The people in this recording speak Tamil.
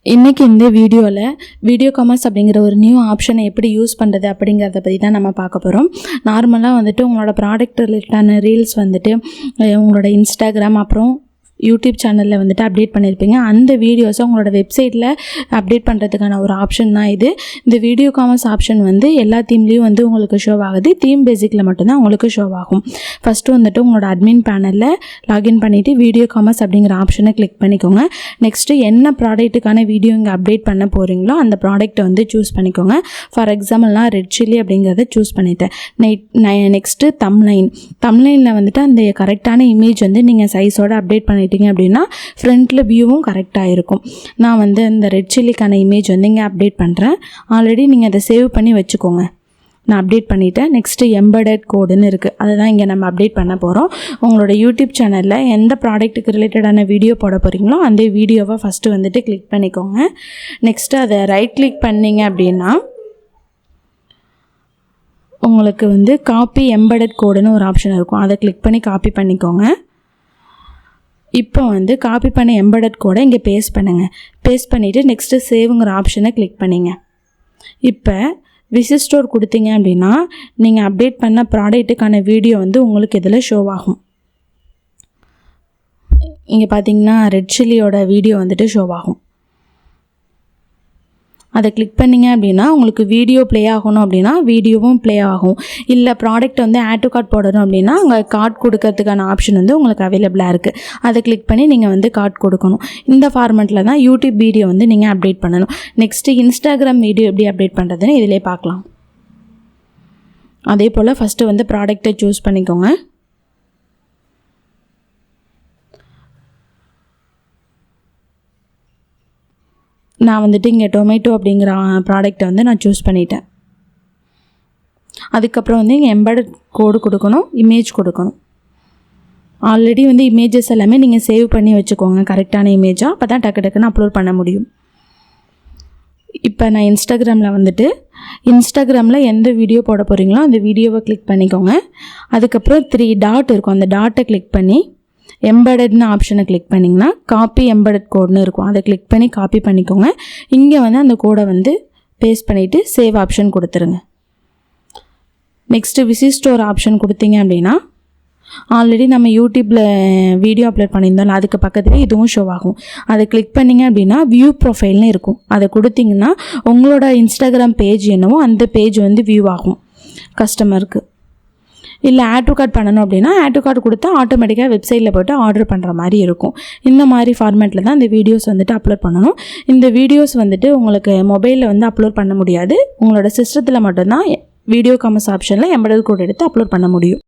இன்றைக்கி இந்த வீடியோ காமர்ஸ் அப்படிங்கிற ஒரு நியூ ஆப்ஷனை எப்படி யூஸ் பண்ணுறது அப்படிங்கிறத பற்றி தான் நம்ம பார்க்க போகிறோம். நார்மலாக வந்துட்டு உங்களோட ப்ராடக்ட் ரிலேட்டடான ரீல்ஸ் வந்துட்டு உங்களோட இன்ஸ்டாகிராம் அப்புறம் யூடியூப் சேனலில் வந்துட்டு அப்டேட் பண்ணியிருப்பீங்க. அந்த வீடியோஸை உங்களோட வெப்சைட்டில் அப்டேட் பண்ணுறதுக்கான ஒரு ஆப்ஷன் தான் இது. இந்த வீடியோ காமர்ஸ் ஆப்ஷன் வந்து எல்லா தீம்லேயும் வந்து உங்களுக்கு ஷோ ஆகுது. தீம் பேசிக்கில் மட்டும்தான் உங்களுக்கு ஷோ ஆகும். ஃபஸ்ட்டு வந்துட்டு உங்களோட அட்மின் பேனலில் லாகின் பண்ணிவிட்டு வீடியோ காமர்ஸ் அப்படிங்கிற ஆப்ஷனை கிளிக் பண்ணிக்கோங்க. நெக்ஸ்ட்டு என்ன ப்ராடக்ட்டுக்கான வீடியோ இங்கே அப்டேட் பண்ண போகிறீங்களோ அந்த ப்ராடக்ட்டை வந்து சூஸ் பண்ணிக்கோங்க. ஃபார் எக்ஸாம்பிள் நான் ரெட் சில்லி அப்படிங்கிறத சூஸ் பண்ணிட்டேன். நெக்ஸ்ட்டு தம்ப்லைனில் வந்துட்டு அந்த கரெக்டான இமேஜ் வந்து நீங்கள் சைஸோடு அப்டேட் பண்ணிட்டு அப்படின்னா ஃப்ரண்ட்டில் வியூவும் கரெக்டாக இருக்கும். நான் வந்து அந்த ரெட் சில்லிக்கான இமேஜ் வந்து இங்கே அப்டேட் பண்ணுறேன். ஆல்ரெடி நீங்கள் அதை சேவ் பண்ணி வச்சுக்கோங்க. நான் அப்டேட் பண்ணிவிட்டேன். நெக்ஸ்ட்டு எம்பெடட் கோடுன்னு இருக்குது, அதை தான் இங்கே நம்ம அப்டேட் பண்ண போகிறோம். உங்களோட யூடியூப் சேனலில் எந்த ப்ராடக்ட்டுக்கு ரிலேட்டடான வீடியோ போட போகிறீங்களோ அந்த வீடியோவை ஃபஸ்ட்டு வந்துட்டு கிளிக் பண்ணிக்கோங்க. நெக்ஸ்ட்டு அதை ரைட் கிளிக் பண்ணிங்க அப்படின்னா உங்களுக்கு வந்து காப்பி எம்பெடட் கோடுன்னு ஒரு ஆப்ஷன் இருக்கும். அதை கிளிக் பண்ணி காப்பி பண்ணிக்கோங்க. இப்போ வந்து காப்பி பண்ண எம்பெடட் கோடை இங்கே பேஸ்ட் பண்ணுங்கள். பேஸ்ட் பண்ணிவிட்டு நெக்ஸ்ட்டு சேவுங்கிற ஆப்ஷனை கிளிக் பண்ணிங்க. இப்போ விசிட் ஸ்டோர் கொடுத்தீங்க அப்படின்னா நீங்கள் அப்டேட் பண்ண ப்ராடக்ட்டுக்கான வீடியோ வந்து உங்களுக்கு இதில் ஷோ ஆகும். இங்கே பார்த்தீங்கன்னா ரெட் சில்லியோட வீடியோ வந்துட்டு ஷோ ஆகும். அதை கிளிக் பண்ணிங்க அப்படின்னா உங்களுக்கு வீடியோ ப்ளே ஆகணும் அப்படின்னா வீடியோவும் ப்ளே ஆகும். இல்லை ப்ராடக்ட் வந்து ஆட் டு கார்ட் போடணும் அப்படின்னா அங்கே கார்ட் கொடுக்கறதுக்கான ஆப்ஷன் வந்து உங்களுக்கு அவைலபிளாக இருக்குது. அதை கிளிக் பண்ணி நீங்கள் வந்து கார்ட் கொடுக்கணும். இந்த ஃபார்மெட்டில் தான் யூடியூப் வீடியோ வந்து நீங்கள் அப்டேட் பண்ணணும். நெக்ஸ்ட்டு இன்ஸ்டாகிராம் வீடியோ எப்படி அப்டேட் பண்ணுறதுன்னு இதிலே பார்க்கலாம். அதே போல் ஃபஸ்ட்டு வந்து ப்ராடக்ட்டை சூஸ் பண்ணிக்கோங்க. நான் வந்துட்டு இங்கே டொமேட்டோ அப்படிங்கிற ப்ராடக்டை வந்து நான் சூஸ் பண்ணிட்டேன். அதுக்கப்புறம் வந்து இங்கே எம்பெடட் கோடு கொடுக்கணும், இமேஜ் கொடுக்கணும். ஆல்ரெடி வந்து இமேஜஸ் எல்லாமே நீங்கள் சேவ் பண்ணி வச்சுக்கோங்க கரெக்டான இமேஜாக, அப்போ தான் டக்குன்னு அப்லோட் பண்ண முடியும். இப்போ நான் இன்ஸ்டாகிராமில் எந்த வீடியோ போட போகிறீங்களோ அந்த வீடியோவை கிளிக் பண்ணிக்கோங்க. அதுக்கப்புறம் 3 டாட் இருக்கும், அந்த டாட்டை கிளிக் பண்ணி எம்பெடட்னு ஆப்ஷனை கிளிக் பண்ணிங்கன்னா காப்பி எம்பெடட் கோடுன்னு இருக்கும். அதை கிளிக் பண்ணி காப்பி பண்ணிக்கோங்க. இங்கே வந்து அந்த கோடை வந்து பேஸ்ட் பண்ணிவிட்டு சேவ் ஆப்ஷன் கொடுத்துருங்க. நெக்ஸ்ட்டு விசிட் ஸ்டோர் ஆப்ஷன் கொடுத்தீங்க அப்படின்னா ஆல்ரெடி நம்ம யூடியூப்பில் வீடியோ அப்லோட் பண்ணியிருந்தோம்ல அதுக்கு பக்கத்தில் இதுவும் ஷோ ஆகும். அதை கிளிக் பண்ணிங்க அப்படின்னா வியூ ப்ரொஃபைல்னு இருக்கும். அதை கொடுத்திங்கன்னா உங்களோட இன்ஸ்டாகிராம் பேஜ் என்னவோ அந்த பேஜ் வந்து வியூ ஆகும் கஸ்டமருக்கு. இல்லை ஆட் டு கார்ட் பண்ணணும் அப்படின்னா ஆட் டு கார்டு கொடுத்தா ஆட்டோமேட்டிக்காக வெப்சைட்டில் போய்ட்டு ஆர்டர் பண்ணுற மாதிரி இருக்கும். இந்த மாதிரி ஃபார்மேட்டில் தான் இந்த வீடியோஸ் வந்துட்டு அப்லோட் பண்ணணும். இந்த வீடியோஸ் வந்துட்டு உங்களுக்கு மொபைலில் வந்து அப்லோட் பண்ண முடியாது. உங்களோட சிஸ்டத்தில் மட்டும்தான் வீடியோ காமர்ஸ் ஆப்ஷனில் எம்பெடட் கோட் எடுத்து அப்லோட் பண்ண முடியும்.